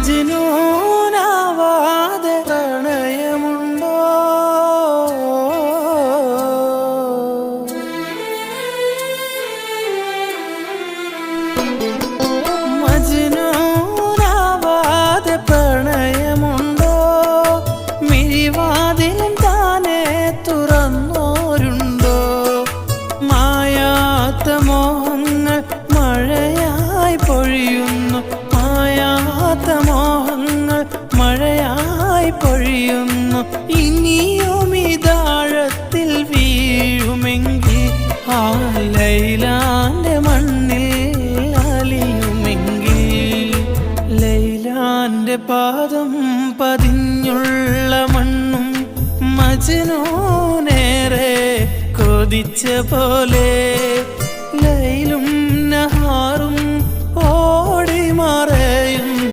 മജ്നൂനാവാതെ പ്രണയമുണ്ടോ? മജ്നൂനാവാതെ പ്രണയമുണ്ടോ? മിഴിവാതിലും താനെ തുറന്നോരുണ്ടോ? മായാത്ത മോഹങ്ങൾ മഴയായി പൊഴിയുന്നു, മായാത്ത മോഹങ്ങൾ മഴയായി പൊഴിയുന്നു. ഇനിയും ഇതാഴത്തിൽ വീഴുമെങ്കിൽ ആ ലൈലാന്റെ മണ്ണിൽ അലിയുമെങ്കിൽ, ലൈലാന്റെ പാദം പതിഞ്ഞുള്ള മണ്ണും മജ്നൂനേറെ കൊതിച്ച പോലെ ലൈലും